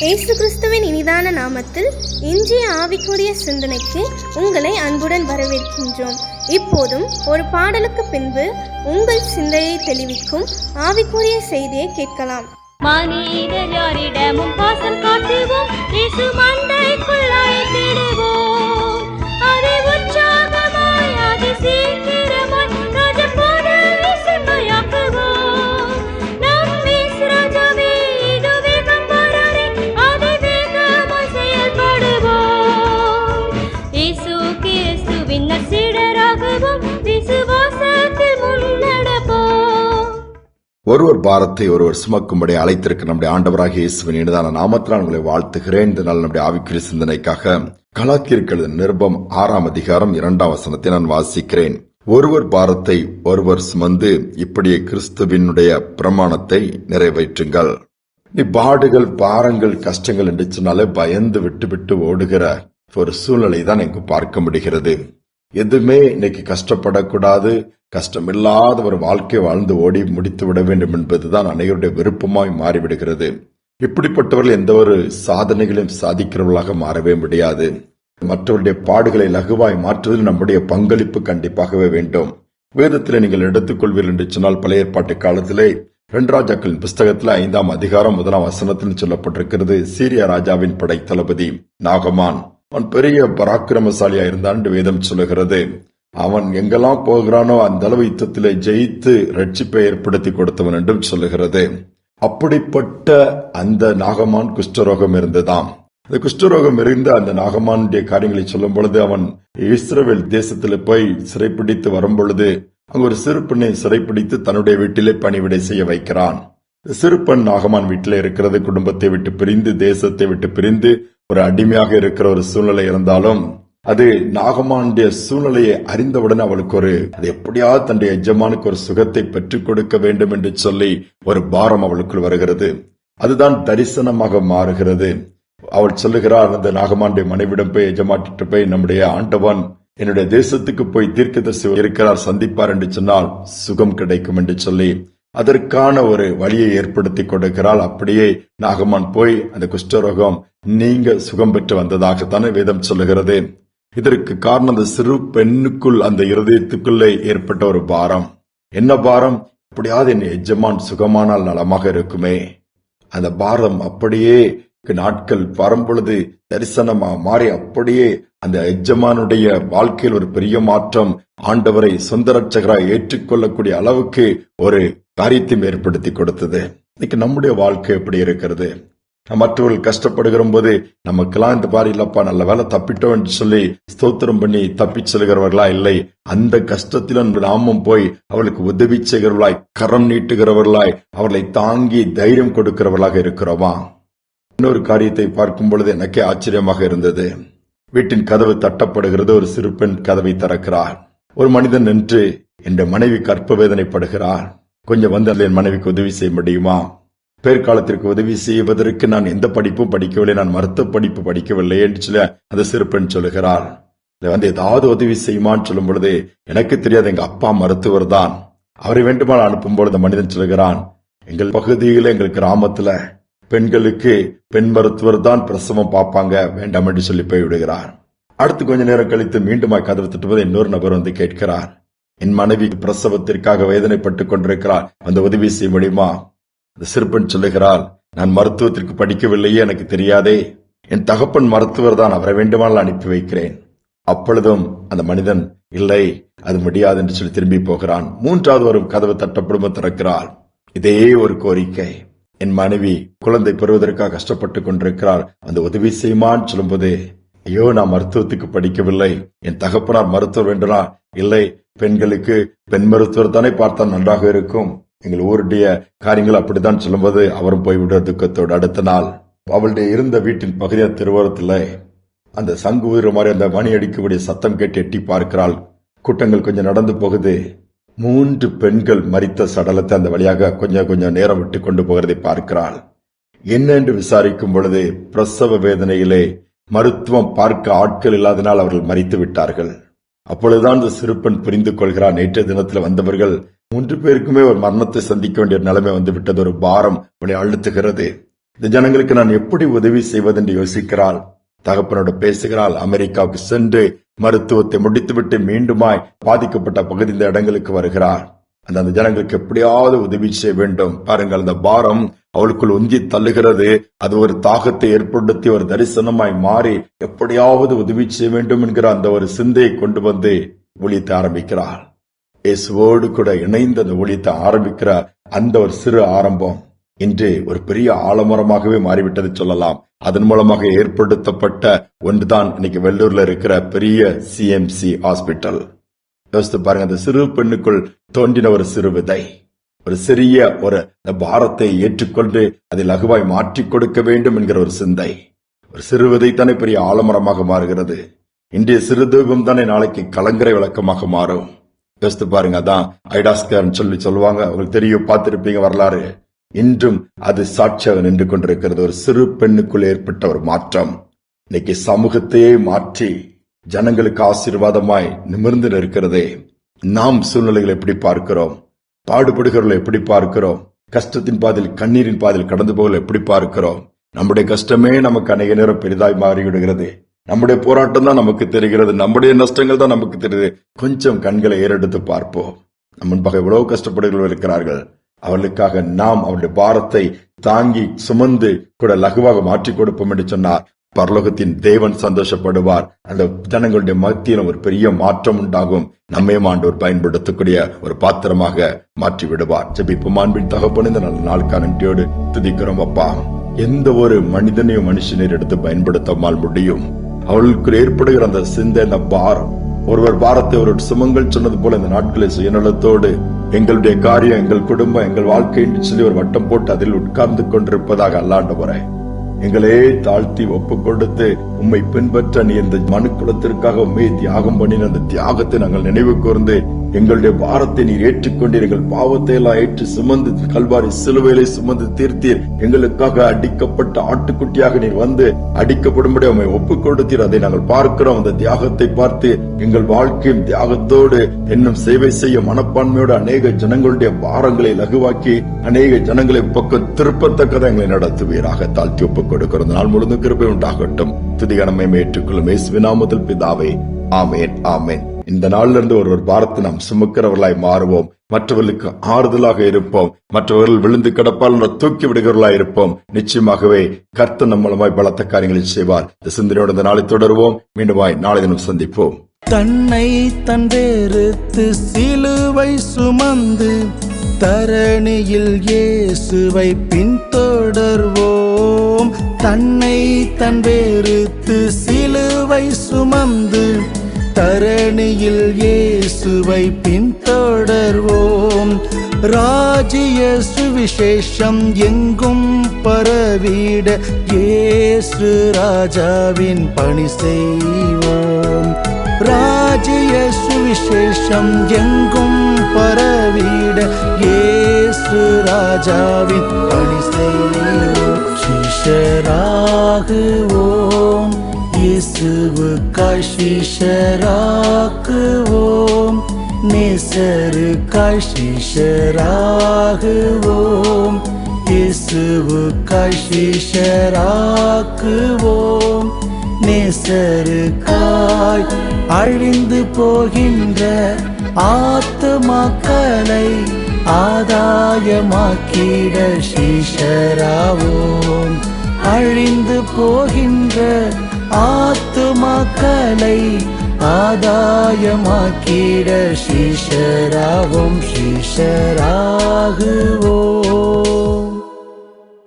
இயேசு கிறிஸ்துவின் இனிதான நாமத்தில் இன்றைய ஆவிக்குரிய சிந்தனைக்கு உங்களை அன்புடன் வரவேற்கின்றோம். இப்போதும் ஒரு பாடலுக்கு பின்பு உங்கள் சிந்தையை தெளிவிக்கும் ஆவிக்குரிய செய்தியை கேட்கலாம். மனிதர் யாரிடமும் பாசம் காட்டுவோம், இயேசு மண்டைக்குள்ளாய் தேடுவோம். அதை உற்சாகமாய் அதை சீக்கிரமாய் ராஜபோல செம்மையாக்குவோம். நம் ராஜாவே இது வேகம் வராரே, அதை வேகமாய் செயல்படுவோம். இயேசு கிறிஸ்துவின் நற்சீடராகுவோம், விசுவாசத்தில் முன்னடப்போம். ஒருவர் பாரத்தை ஒருவர் சுமக்கும்படி அழைத்திருக்க நம்முடைய ஆண்டவராகிய இயேசுவின் இனிதான நாமத்தினால் உங்களை வாழ்த்துகிறேன். இந்த நாள் நம்முடைய ஆவிக்குரிய சிந்தனைக்காக கலாத்தியர்கள் நிருபம் 6ஆம் அதிகாரம் 2ஆம் வசனத்தை நான் வாசிக்கிறேன். ஒருவர் பாரத்தை ஒருவர் சுமந்து இப்படியே கிறிஸ்துவினுடைய பிரமாணத்தை நிறைவேற்றுங்கள். பாடுகள், பாரங்கள், கஷ்டங்கள் என்று சொன்னாலே பயந்து விட்டு ஓடுகிற ஒரு சூழ்நிலை தான் இங்கு பார்க்க முடிகிறது. எதுவுமே இன்னைக்கு கஷ்டப்படக்கூடாது, கஷ்டமில்லாத ஒரு வாழ்க்கை வாழ்ந்து ஓடி முடித்து விட வேண்டும் என்பதுதான் அனைவருடைய விருப்பமாய் மாறிவிடுகிறது. இப்படிப்பட்டவர்கள் எந்த ஒரு சாதனைகளையும் சாதிக்கிறவர்களாக மாறவே முடியாது. மற்றவருடைய பாடுகளை லகுவாய் மாற்றுவதில் நம்முடைய பங்களிப்பு கண்டிப்பாகவே வேண்டும். வேதத்தில் நீங்கள் எடுத்துக்கொள்வீர்கள் என்று சொன்னால், பழைய ஏற்பாட்டு காலத்திலே 2 ராஜாக்களின் புஸ்தகத்தில் 5ஆம் அதிகாரம் 1ஆம் வசனத்தில் சொல்லப்பட்டிருக்கிறது. சீரியா ராஜாவின் படை தளபதி நாகமான், அவன் பெரிய பராக்கிரமசாலியா இருந்தான் என்று வேதம் சொல்லுகிறது. அவன் எங்கெல்லாம் போகிறானோ அந்த அளவு யுத்தத்திலே ஜெயித்து ரட்சிப்பை ஏற்படுத்தி கொடுத்தவன் என்றும் சொல்லுகிறது. அப்படிப்பட்ட அந்த நாகமான் குஷ்டரோகம் இருந்ததாம். அந்த குஷ்டரோகம் இருந்த அந்த நாகமானுடைய காரியங்களை சொல்லும் பொழுது, அவன் இஸ்ரவேல் தேசத்தில் போய் சிறைப்பிடித்து வரும் பொழுது அங்கு ஒரு சிறு பெண்ணை சிறைப்பிடித்து தன்னுடைய வீட்டிலே பணிவிடை செய்ய வைக்கிறான். சிறு பெண் நாகமான் வீட்டிலே இருக்கிறது. குடும்பத்தை விட்டு பிரிந்து, தேசத்தை விட்டு பிரிந்து ஒரு அடிமையாக இருக்கிற ஒரு சூழ்நிலை இருந்தாலும், அது நாகமானுடைய சூழ்நிலையை அறிந்தவுடன் அவளுக்கு அது எப்படியாவது தன்னுடைய எஜமானுக்கு ஒரு சுகத்தை பெற்றுக் கொடுக்க வேண்டும் என்று சொல்லி ஒரு பாரம் அவளுக்குள் வருகிறது. அதுதான் தரிசனமாக மாறுகிறது. அவள் சொல்லுகிறார், அந்த நாகமானுடைய மனைவிடம் போய், எஜமாட்டிட்டு போய், நம்முடைய ஆண்டவன் என்னுடைய தேசத்துக்கு போய் தீர்க்கதரிசி இருக்கிறார், சந்திப்பார் என்று சொன்னால் சுகம் கிடைக்கும் என்று சொல்லி அதற்கான ஒரு வழியை ஏற்படுத்தி கொடுக்கிறாள். அப்படியே நாகமான் போய் அந்த குஷ்டரோகம் நீங்க சுகம் பெற்று வந்ததாகத்தானே வேதம் சொல்லுகிறது. இதற்கு காரணம் அந்த சிறு பெண்ணுக்குள், அந்த இருதயத்துக்குள்ளே ஏற்பட்ட ஒரு பாரம். என்ன பாரம்? எப்படியாவது என் எஜமான் சுகமானால் நலமாக இருக்குமே. அந்த பாரம் அப்படியே நாட்கள் வரும்பொழுது தரிசனமா மாறி அப்படியே அந்த எஜமானுடைய வாழ்க்கையில் ஒரு பெரிய மாற்றம், ஆண்டவரை சொந்த ரட்சகராய் ஏற்றுக்கொள்ளக்கூடிய அளவுக்கு ஒரு காரியத்தையும் ஏற்படுத்தி கொடுத்தது. இன்னைக்கு நம்முடைய வாழ்க்கை எப்படி இருக்கிறது? மற்றவர்கள் கஷ்டப்படுகிற போது நமக்கெல்லாம் இந்த பாரி இல்லப்பா, நல்ல வேலை தப்பிட்டோம் என்று சொல்லி ஸ்தோத்திரம் பண்ணி தப்பிச் செல்கிறவர்களா? இல்லை, அந்த கஷ்டத்திலும் நாமும் போய் அவளுக்கு உதவி செய்கிறவர்களாய், கரம் நீட்டுகிறவர்களாய், அவர்களை தாங்கி தைரியம் கொடுக்கிறவர்களாக இருக்கிறோமா? இன்னொரு காரியத்தை பார்க்கும் பொழுது எனக்கே ஆச்சரியமாக இருந்தது. வீட்டின் கதவு தட்டப்படுகிறது. ஒரு சிறு பெண் கதவை திறக்கிறார். ஒரு மனிதன் நின்று, என் மனைவி கற்ப வேதனைப்படுகிறார், கொஞ்சம் வந்து அதில் என் மனைவிக்கு உதவி செய்ய முடியுமா? பேர்காலத்திற்கு உதவி செய்வதற்கு நான் எந்த படிப்பும் படிக்கவில்லை, நான் மருத்துவ படிப்பு படிக்கவில்லை என்று சொல்லி அந்த சிறு பெண் சொல்லுகிறார். வந்து ஏதாவது உதவி செய்யுமான்னு சொல்லும் பொழுது, எனக்கு தெரியாது, எங்க அப்பா மருத்துவர் தான், அவரை வேண்டுமானால் அனுப்பும்போது அந்த மனிதன் சொல்லுகிறான், எங்கள் பகுதியில், எங்கள் கிராமத்துல பெண்களுக்கு பெண் மருத்துவர் தான் பிரசவம் பார்ப்பாங்க, வேண்டாம் என்று சொல்லி போய் விடுகிறார். அடுத்து கொஞ்ச நேரம் கழித்து மீண்டும் கதவு தட்டும்போது இன்னொரு நபர் வந்து கேட்கிறார், என் மனைவி பிரசவத்திற்காக வேதனைப்பட்டுக் கொண்டிருக்கிறார், அந்த உதவி செய்ய முடியுமா? அந்த சிறுபெண் சொல்லுகிறாள், நான் மருத்துவத்திற்கு படிக்கவில்லையே, எனக்கு தெரியாதே, என் தகப்பன் மருத்துவர் தான், அவரை வேண்டுமானால் அனுப்பி வைக்கிறேன். அப்பொழுதும் அந்த மனிதன், இல்லை, அது முடியாது என்று சொல்லி திரும்பி போகிறான். 3வது ஒரு கதவு தட்டப்படும், திறக்கிறாள். இதே ஒரு கோரிக்கை, என் மனைவி குழந்தை பெறுவதற்காக கஷ்டப்பட்டுக் கொண்டிருக்கிறார், அந்த உதவி செய்யுமான்னு சொல்லும்போது, ஐயோ, நான் மருத்துவத்துக்கு படிக்கவில்லை, என் தகப்பனார் மருத்துவர் வேண்டுமா? இல்லை, பெண்களுக்கு பெண் மருத்துவர் தானே பார்த்தால் நன்றாக இருக்கும், எங்கள் ஊருடைய காரியங்கள் அப்படித்தான் சொல்லும்போது அவரும் போய்விடுற துக்கத்தோடு அடுத்த நாள் அவளுடைய இருந்த வீட்டின் பகுதியான திருவோரத்தில் அந்த சங்கு ஊதுற மாதிரி அந்த மணி அடிக்கக்கூடிய சத்தம் கேட்டு எட்டி பார்க்கிறாள். கூட்டங்கள் கொஞ்சம் நடந்து போகுது. 3 பெண்கள் மரித்த சடலத்தை அந்த வழியாக கொஞ்சம் நேரம் விட்டு கொண்டு போகிறதை பார்க்கிறாள். என்ன என்று விசாரிக்கும் பொழுது, பிரசவ வேதனையிலே மருத்துவம் பார்க்க ஆட்கள் இல்லாதனால் அவர்கள் மரித்து விட்டார்கள். அப்பொழுதுதான் இந்த சிறுபெண் புரிந்து கொள்கிறார், நேற்றைய தினத்தில் வந்தவர்கள் 3 பேருக்குமே ஒரு மரணத்தை சந்திக்க வேண்டிய நிலைமை வந்து விட்டது. ஒரு பாரம் அவளை அழுத்துகிறது. இந்த ஜனங்களுக்கு நான் எப்படி உதவி செய்வதென்று யோசிக்கிறாள். தகப்பனோடு பேசுகிறாள். அமெரிக்காவுக்கு சென்று மருத்துவத்தை முடித்துவிட்டு மீண்டுமாய் பாதிக்கப்பட்ட பகுதி இந்த இடங்களுக்கு வருகிறார். அந்த ஜனங்களுக்கு எப்படியாவது உதவி செய்ய வேண்டும். பாருங்கள், அந்த பாரம் அவளுக்குள் உந்தி தள்ளுகிறது. அது ஒரு தாகத்தை ஏற்படுத்தி ஒரு தரிசனமாய் மாறி எப்படியாவது உதவி செய்ய வேண்டும் என்கிற அந்த ஒரு சிந்தையை கொண்டு வந்து ஊழியத்தை ஆரம்பிக்கிறார். இயேசுவோடு கூட இணைந்து அந்த ஊழியத்தை ஆரம்பிக்கிற அந்த ஒரு சிறு ஆரம்பம் இன்று ஒரு பெரிய ஆலமரமாகவே மாறிவிட்டது சொல்லலாம். அதன் மூலமாக ஏற்படுத்தப்பட்ட ஒன்றுதான் இன்னைக்கு வெள்ளூர்ல இருக்கிற பெரிய சிஎம்சி ஹாஸ்பிட்டல். யோசித்து பாருங்க, அந்த சிறு பெண்ணுக்குள் தோன்றின ஒரு சிறு விதை, ஒரு சிறிய ஒரு பாரத்தை ஏற்றுக்கொண்டு அதை லகுவாய் மாற்றிக் கொடுக்க வேண்டும் என்கிற ஒரு சிந்தை, ஒரு சிறு விதை தானே பெரிய ஆலமரமாக மாறுகிறது. இன்றைய சிறு தூபம் தானே நாளைக்கு கலங்கரை விளக்கமாக மாறும். யோசித்து பாருங்க, அதான் ஐடாஸ்கர் சொல்லுவாங்க. உங்களுக்கு தெரியும், பார்த்திருப்பீங்க வரலாறு. இன்றும் அது சாட்சியாக நின்று கொண்டிருக்கிறது. ஒரு சிறு பெண்ணுக்குள் ஏற்பட்ட ஒரு மாற்றம் இன்னைக்கு சமூகத்தையே மாற்றி ஜனங்களுக்கு ஆசீர்வாதமாய் நிமிர்ந்து நிற்கிறதே. நாம் சூழ்நிலைகளை எப்படி பார்க்கிறோம்? பாடுபடுகிறவர்களை எப்படி பார்க்கிறோம்? கஷ்டத்தின் பாதையில் கண்ணீரின் பாதையில் கடந்து போகல எப்படி பார்க்கிறோம்? நம்முடைய கஷ்டமே நமக்கு அநேக நேரம் பெரிதாய் மாறிவிடுகிறது. நம்முடைய போராட்டம் தான் நமக்கு தெரிகிறது. நம்முடைய நஷ்டங்கள் தான் நமக்கு தெரியுது. கொஞ்சம் கண்களை ஏறெடுத்து பார்ப்போம். நம் முன்பாக எவ்வளவு கஷ்டப்படுகிறவர்கள் இருக்கிறார்கள். அவர்களுக்காக நாம் அவருடைய பாரத்தை தாங்கி சுமந்து கூட லகுவாக மாற்றிக் கொடுப்போம் என்று சொன்னார். பரலோகத்தின் தேவன் சந்தோஷப்படுவார். அந்த ஜனங்களுடைய மத்தியில் ஒரு பெரிய மாற்றம் உண்டாகும். நம்மையும் ஆண்டவர் பயன்படுத்தக்கூடிய ஒரு பாத்திரமாக மாற்றி விடுவார். ஜெபிப்போம். அன்பின் தகப்பனே, இந்த நல்ல நாளுக்கான நன்றியோடு துதிக்கிறோம் அப்பா. எந்த ஒரு மனிதனையும் மனுஷனையும் எடுத்து பயன்படுத்தாமல் முடியும். அவர்களுக்கு ஏற்படுகிற அந்த சிந்தை, அந்த பாரம், ஒருவர் பாரத்தை ஒரு சுமங்கள் சொன்னது போல இந்த நாட்களில் சுயநலத்தோடு எங்களுடைய காரியம், எங்கள் குடும்பம், எங்கள் வாழ்க்கை என்று சொல்லி ஒரு வட்டம் போட்டு அதில் உட்கார்ந்து கொண்டிருப்பதாக அல்லாண்டவரே, எங்களே தாழ்த்தி ஒப்பு கொடுத்து உம்மை பின்பற்ற நீ இந்த மனுக்குலத்திற்காக உண்மையை தியாகம் பண்ணின அந்த தியாகத்தை நாங்கள் நினைவு கூர்ந்து எங்களுடைய பாரத்தை நீர் ஏற்றுக்கொண்டீர். எங்கள் பாவத்தை எல்லாம் ஏற்று சுமந்து கல்வாரி சிலுவையிலே சுமந்து தீர்த்தீர். எங்களுக்காக அடிக்கப்பட்ட ஆட்டுக்குட்டியாக நீர் வந்து அடிக்கப்படும்படி உம்மை ஒப்பு கொடுத்தீர். அதை நாங்கள் பார்க்கிறோம். அந்த தியாகத்தை பார்த்து எங்கள் வாழ்க்கையும் தியாகத்தோடு இன்னும் சேவை செய்ய மனப்பான்மையோடு அநேக ஜனங்களுடைய பாரங்களை லகுவாக்கி அநேக ஜனங்களை பக்கம் திருப்பத்தக்கதை எங்களை நடத்துவீராக. தாழ்த்தி ஒப்புக் கொடுக்கிறோம். நாள் முழுதும் கிருபை உண்டாகட்டும். துதிகனமை ஏற்றுக்கொள்ளும் இயேசுவின் நாமத்தில் பிதாவே, ஆமேன், ஆமேன். இந்த நாளிலிருந்து ஒரு பாரத்தை நாம் சுமக்கிறவர்களாய் மாறுவோம். மற்றவர்களுக்கு ஆறுதலாக இருப்போம். மற்றவர்கள் விழுந்து கிடப்பால் தூக்கி விடுகிறவர்களாய் இருப்போம். நிச்சயமாகவே கர்த்தர் நம் மூலமாய் பலத்த காரியங்களை செய்வார். இந்த சிந்தனையோடு இந்த நாளை தொடருவோம். மீண்டுமாய் நாளை தினம் சந்திப்போம். தன்னை தந்தெடுத்து சிலுவை சுமந்து தரணியில் இயேசுவை பின்தொடர்வோம். தன்னை தந்தெடுத்து சிலுவை சுமந்து தரணியில் இயேசுவை பின்தொடர்வோம். ராஜ்ய சுவிசேஷம் எங்கும் பரவிட இயேசு ராஜாவின் பணி செய்வோம். ராஜ்ய சுவிசேஷம் எங்கும் பரவிட இயேசு ராஜாவின் பணி செய்வோம். சிஷ்யராகுவோம், இயேசுவுக்காய் சிஷ்யராக்குவோம். நேசருக்காய் சிஷ்யராகுவோம். இயேசுவுக்காய் சிஷ்யராக்குவோம். நேசருக்காய் அழிந்து போகின்ற ஆத்துமாக்களை ஆதாயமாக்கிட சிஷ்யராவோம். அழிந்து போகின்ற ஆத்துமாக்களை ஆதாயமாக்கிட சிஷ்யராவோம், சிஷ்யராகுவோம்.